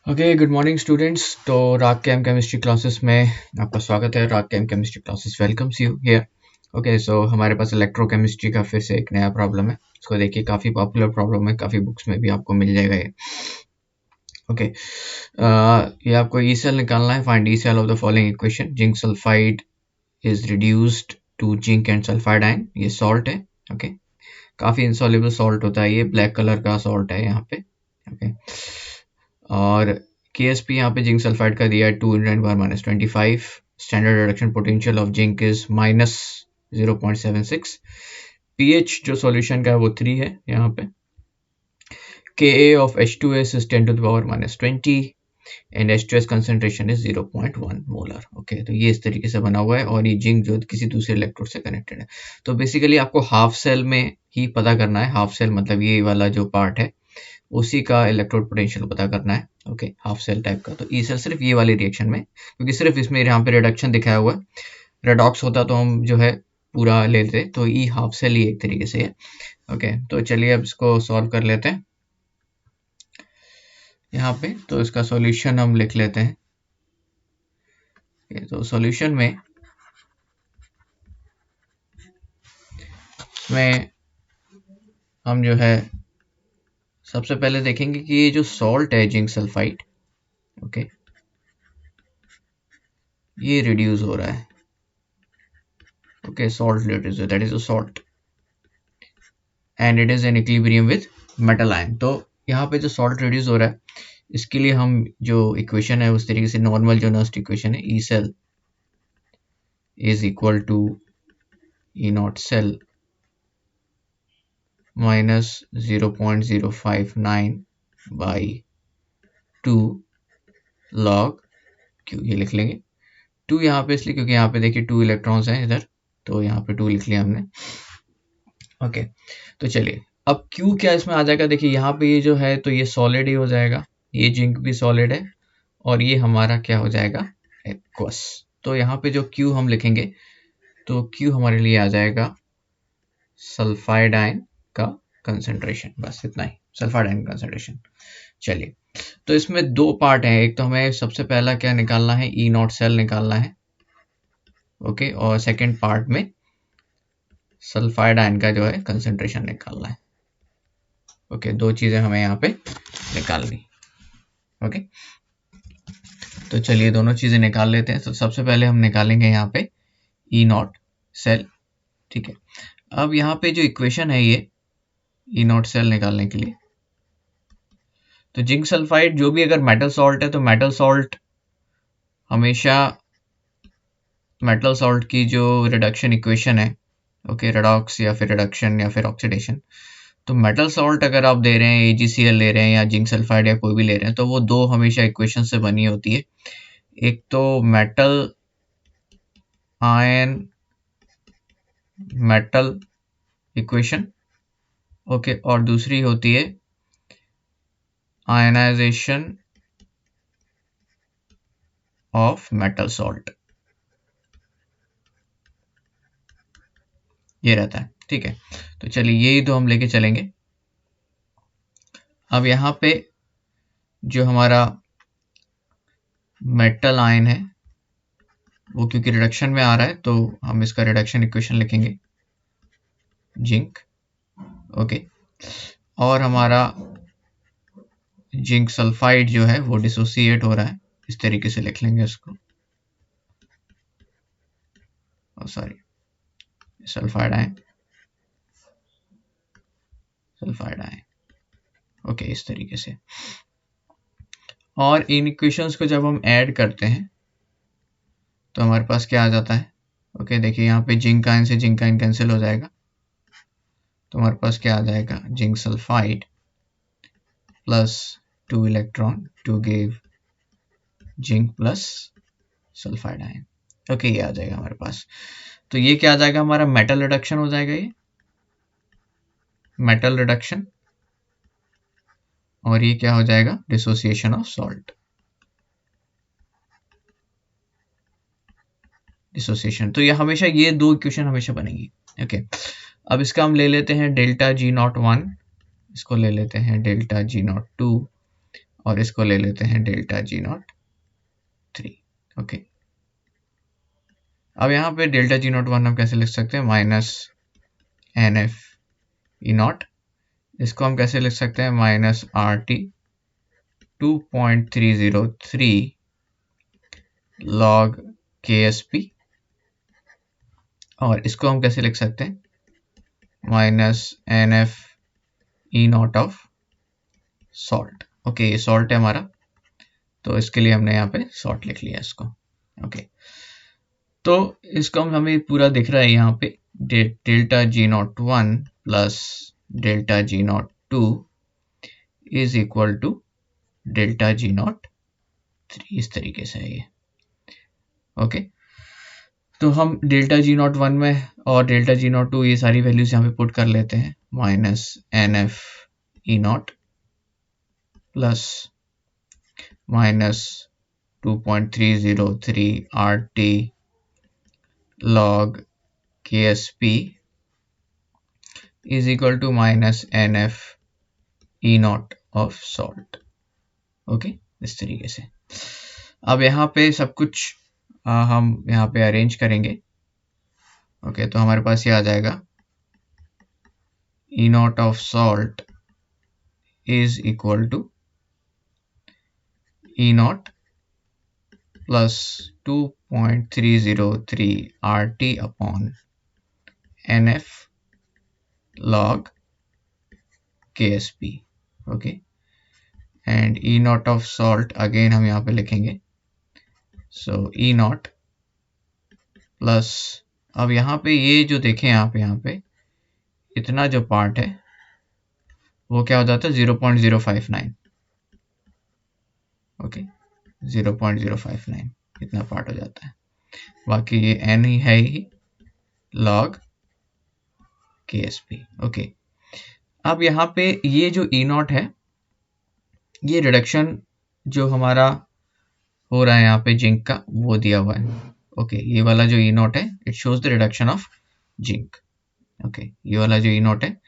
Okay, good morning students. तो राग chem chemistry classes में आपका स्वागत है। Raag chem chemistry classes welcomes you here. Okay, so हमारे पास इलेक्ट्रोकेमिस्ट्री का फिर से एक नया प्रॉब्लम है। इसको देखिए, काफ़ी पॉपुलर प्रॉब्लम है, काफ़ी बुक्स में भी आपको मिल जाएगा ये। ओके, ये आपको ई सेल निकालना है। Find E cell of the following equation. Zinc sulphide is reduced to zinc and sulphide ion. ये सॉल्ट है। ओके, काफ़ी इंसॉल्युबल सॉल्ट होता है, ये ब्लैक कलर का सॉल्ट है यहाँ पे। ओके, और KSP यहाँ पे जिंक सल्फाइड का दिया है 2 × 10⁻25। Standard reduction potential of zinc is -0.76। pH जो सॉल्यूशन का है वो 3 है यहाँ पे। Ka of H2S is 10 to the power -20 and H2S concentration is 0.1 molar. Okay, तो ये इस तरीके से बना हुआ है और ये जिंक जो किसी दूसरे इलेक्ट्रोड से कनेक्टेड है। तो बेसिकली आपको हाफ सेल में ही पता करना है। हाफ सेल मतलब ये वाला जो पार्ट है उसी का इलेक्ट्रोड पोटेंशियल पता करना है। ओके, हाफ सेल टाइप का। तो ई सेल सिर्फ ये वाली रिएक्शन में, क्योंकि सिर्फ इसमें यहाँ पे रिडक्शन दिखाया हुआ है। रेडॉक्स होता तो हम जो है पूरा लेते, तो ई हाफ सेल ही एक तरीके से है। ओके, तो चलिए अब इसको सॉल्व कर लेते हैं यहाँ पे। तो इसका सॉल्यूशन हम लिख लेते हैं। तो सॉल्यूशन में हम जो है सबसे पहले देखेंगे कि ये जो सॉल्ट है जिंक सल्फाइड, ओके, ये रिड्यूस हो रहा है। Okay, salt reduce, that is a salt and it is in equilibrium with metal ion. तो यहाँ पे जो सॉल्ट रिड्यूस हो रहा है, इसके लिए हम जो इक्वेशन है उस तरीके से नॉर्मल जो नस्ट इक्वेशन है, E cell is equal to E nought cell minus 0.059 by 2 log Q, ये लिख लेंगे। 2 यहाँ पे इसलिए क्योंकि यहाँ पे देखिए 2 इलेक्ट्रॉन्स हैं इधर, तो यहाँ पे 2 लिख लिया हमने। ओके, तो चलिए अब Q क्या इसमें आ जाएगा। देखिए यहाँ पे ये जो है तो ये सॉलिड ही हो जाएगा, ये जिंक भी सॉलिड है और ये हमारा क्या हो जाएगा, एक्वस। तो यहाँ पे जो Q हम लिखेंगे तो Q हमारे लिए आ जाएगा सल्फाइड आयन का कंसंट्रेशन, बस इतना ही, सल्फाइड आयन कंसंट्रेशन। चलिए, तो इसमें दो पार्ट हैं। एक तो हमें सबसे पहला क्या निकालना है, ई नॉट सेल निकालना है। ओके, और सेकंड पार्ट में सल्फाइड आयन का जो है कंसंट्रेशन निकालना है। ओके, दो चीजें हमें यहाँ पे निकालनी। ओके, तो चलिए दोनों चीजें निकाल लेते हैं। तो सबसे पहले हम निकालेंगे यहाँ पे ई नॉट सेल। ठीक है, अब यहाँ पे जो इक्वेशन है ये ई नॉट सेल निकालने के लिए, तो जिंक सल्फाइड जो भी अगर मेटल सॉल्ट है तो मेटल सॉल्ट हमेशा, मेटल सॉल्ट की जो रिडक्शन इक्वेशन है, ओके, रेडॉक्स या फिर रिडक्शन या फिर ऑक्सीडेशन, तो मेटल सॉल्ट अगर आप दे रहे हैं, AgCl ले रहे हैं या जिंक सल्फाइड या कोई भी ले रहे हैं, तो वो दो हमेशा इक्वेशन से बनी होती है। एक तो metal ion metal equation, okay, और दूसरी होती है आयनाइजेशन ऑफ मेटल सॉल्ट, ये रहता है। ठीक है, तो चलिए यही दो हम लेके चलेंगे। अब यहाँ पे जो हमारा मेटल आयन है वो क्योंकि रिडक्शन में आ रहा है तो हम इसका रिडक्शन इक्वेशन लिखेंगे जिंक। ओके, और हमारा जिंक सल्फाइड जो है वो डिसोसिएट हो रहा है, इस तरीके से लिख लेंगे इसको, sorry, sulphide ion, sulphide ion. Okay, इस तरीके से। और इन इक्वेशंस को जब हम ऐड करते हैं तो हमारे पास क्या आ जाता है। ओके, देखिए यहाँ पे जिंक आयन से जिंक आयन कैंसिल हो जाएगा, तो हमारे पास क्या आ जाएगा, zinc sulphide plus 2 electron to give zinc plus sulphide ion. Okay, ये आ जाएगा हमारे पास। तो ये क्या आ जाएगा, हमारा मेटल रिडक्शन हो जाएगा, ये मेटल रिडक्शन, और ये क्या हो जाएगा, डिसोसिएशन ऑफ सॉल्ट, डिसोसिएशन। तो ये हमेशा ये दो इक्वेशन हमेशा बनेगी। ओके, अब इसका हम ले लेते हैं डेल्टा G01, इसको ले लेते हैं डेल्टा G02, और इसको ले लेते हैं डेल्टा जी नॉट 3। ओके, अब यहाँ पे डेल्टा जी नॉट 1 हम कैसे लिख सकते हैं, minus n F E nought, इसको हम कैसे लिख सकते हैं, minus R T 2.303 log K S P, और इसको हम कैसे लिख सकते हैं, minus n F E not of salt. Okay, ये सॉल्ट है हमारा, तो इसके लिए हमने यहाँ पे सॉल्ट लिख लिया इसको। ओके, तो इसको हमें पूरा दिख रहा है यहाँ पे, delta G nought 1 plus delta G nought 2 is equal to delta G nought 3, इस तरीके से है ये। ओके, तो हम डेल्टा जी नॉट 1 में और डेल्टा जी नॉट 2 ये सारी वैल्यूज यहाँ पे पुट कर लेते हैं, minus n F E nought plus minus 2.303 R T log ksp is equal to minus nf e naught of salt। Okay, इस तरीके से अब यहाँ पे सब कुछ हम यहाँ पे अरेंज करेंगे। ओके, तो हमारे पास ये आ जाएगा, e naught of salt is equal to e naught plus 2.303 RT upon NF log KSP। Okay, and E not of salt again हम यहाँ पे लिखेंगे, सो ई नॉट प्लस, अब यहाँ पे ये जो देखें आप यहाँ पे इतना जो पार्ट है वो क्या हो जाता है, 0.059। ओके, 0.059 इतना पार्ट हो जाता है, बाकी ये एन ही है ही log K S P. Okay, अब यहाँ पे ये जो ई नॉट है, ये रिडक्शन जो हमारा हो रहा है यहाँ पे जिंक का, वो दिया हुआ है। ओके, ये वाला जो ई नॉट है, it shows the reduction of zinc. Okay, ये वाला जो ई नॉट है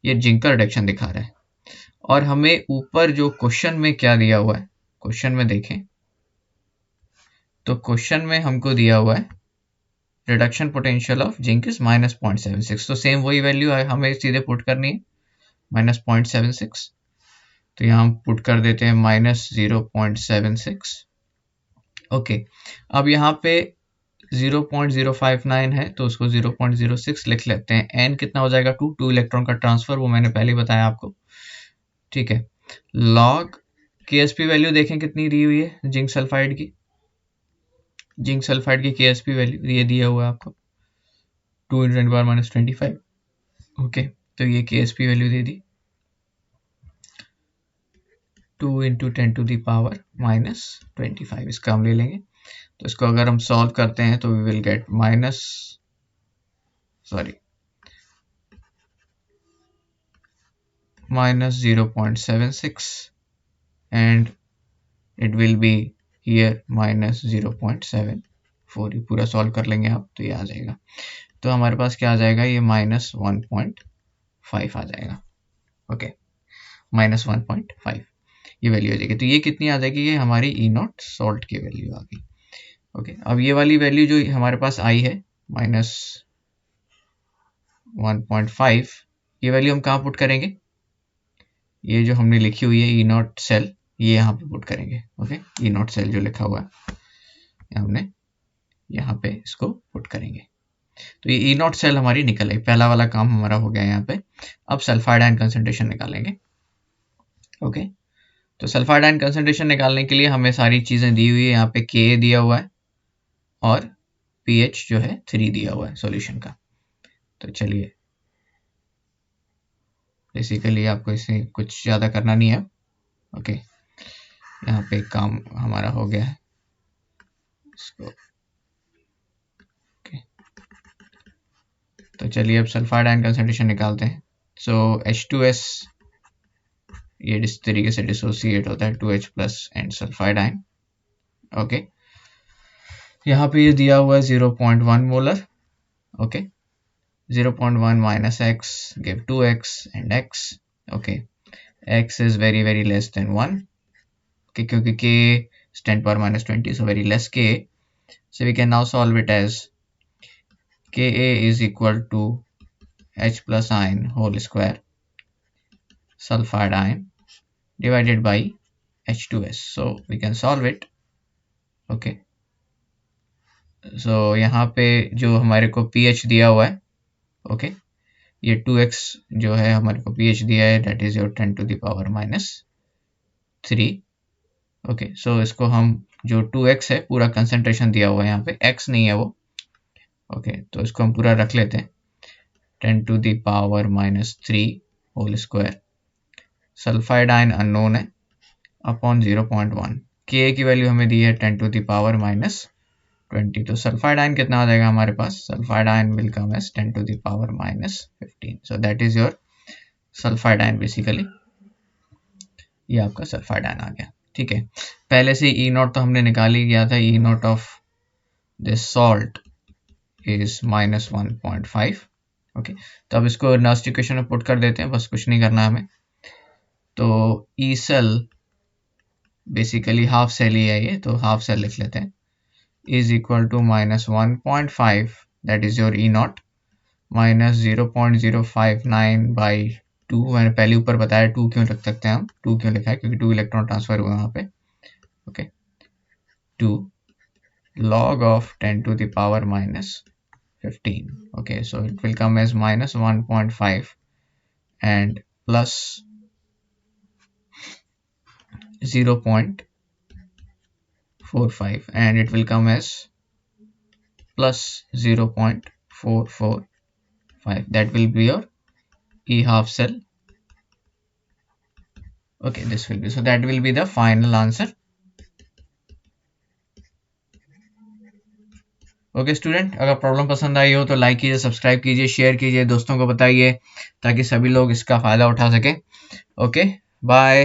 ये जिंक का रिडक्शन दिखा रहा है। और हमें ऊपर जो क्वेश्चन में क्या दिया हुआ है, क्वेश्चन में देखें तो क्वेश्चन में हमको दिया हुआ है reduction potential of zinc is minus 0.76, तो सेम वही वैल्यू हमें सीधे पुट करनी है, माइनस 0.76। तो यहाँ हम पुट कर देते हैं माइनस 0.76। ओके, अब यहाँ पे 0.059 है तो उसको 0.06 लिख लेते हैं। एन कितना हो जाएगा, 2 इलेक्ट्रॉन का ट्रांसफर, वो मैंने पहले बताया आपको। ठीक है, लॉग केएसपी वैल्यू देखें कितनी दी हुई है जिंक सल्फाइड की, जिंक सल्फाइड की केएसपी वैल्यू ये दिया हुआ है आपको 2 × 10⁻⁻25। ओके, तो ये केएसपी वैल्यू दे दी 2 × 10⁻⁻25, इसका हम ले लेंगे। तो इसको अगर हम सॉल्व करते हैं तो we will get minus 0.76 and it will be here minus 0.74। ये पूरा सॉल्व कर लेंगे आप तो ये आ जाएगा, तो हमारे पास क्या आ जाएगा, ये -1.5 आ जाएगा। ओके, -1.5 ये वैल्यू आ जाएगी। तो ये कितनी आ जाएगी, ये हमारी ई नॉट सॉल्ट की वैल्यू आ गई। ओके, अब ये वाली वैल्यू जो हमारे पास आई है -1.5, ये वैल्यू हम कहाँ पुट करेंगे, ये जो हमने लिखी हुई है ई नॉट सेल, ये यहाँ पे पुट करेंगे। ओके, ई नॉट सेल जो लिखा हुआ है हमने यहाँ पे इसको पुट करेंगे, तो ये ई नॉट सेल हमारी निकल आई। पहला वाला काम हमारा हो गया यहाँ पे। अब सल्फाइड आयन कंसंट्रेशन निकालेंगे। ओके, तो सल्फाइड आयन कंसंट्रेशन निकालने के लिए हमें सारी चीजें दी हुई है, यहाँ पे के दिया हुआ है और पीएच जो है 3 दिया हुआ है सॉल्यूशन का। तो चलिए, बेसिकली आपको इसे कुछ ज़्यादा करना नहीं है। ओके, यहाँ पे काम हमारा हो गया है इसको। ओके, तो चलिए अब सल्फाइड आयन कंसंट्रेशन निकालते हैं। सो H2S ये इस तरीके से डिसोसिएट होता है 2H plus and sulphide ion. Okay, यहाँ पे ये दिया हुआ है 0.1 molar. Okay, 0.1 minus x give 2x and x. Okay, x is very less than 1 okay, क्योंकि k is 10 power minus 20, so very less k. So we can now solve it as Ka is equal to H plus ion whole square sulfide ion divided by H2S. So we can solve it. Okay. So यहाँ पे जो हमारे को pH दिया हुआ है, okay, ये 2x जो है हमारे को pH दिया है, that is your 10 to the power minus 3. Okay, सो इसको हम जो 2x है पूरा कंसंट्रेशन दिया हुआ है, यहाँ पे x नहीं है वो. ओके, तो इसको हम पूरा रख लेते हैं 10 to the power minus 3 whole square sulphide ion unknown है अपॉन 0.1. के की वैल्यू हमें दी है 10 to the power minus 20. तो सल्फाइड आयन कितना आ जाएगा हमारे पास? Sulphide ion will come as 10 to the power minus 15. So that is your sulphide ion. Basically ये आपका सल्फाइड आयन आ गया. ठीक है, पहले से ई नॉट तो हमने निकाल ही गया था. E not of this salt is minus 1.5. Okay, तो अब इसको नर्स्ट इक्वेशन में पुट कर देते हैं, बस कुछ नहीं करना हमें. तो E cell basically half cell ही है ये, तो हाफ सेल लिख लेते हैं, is equal to minus 1.5, that is your E naught, minus 0.059 by 2. मैंने पहले ऊपर बताया 2 क्यों रख सकते हैं हम, 2 क्यों लिखा है, क्योंकि 2 इलेक्ट्रॉन ट्रांसफर हुए वहां पे. Okay, 2 log of 10 to the power minus 15. Okay, so it will come as minus 1.5 and plus 0.45, and it will come as plus 0.445. that will be your E half cell. Okay, this will be, so that will be the final answer. Okay student, अगर problem पसंद आई हो तो like कीजिए, subscribe कीजिए, share कीजिए, दोस्तों को बताइए ताकि सभी लोग इसका फ़ायदा उठा सकें. Okay, bye.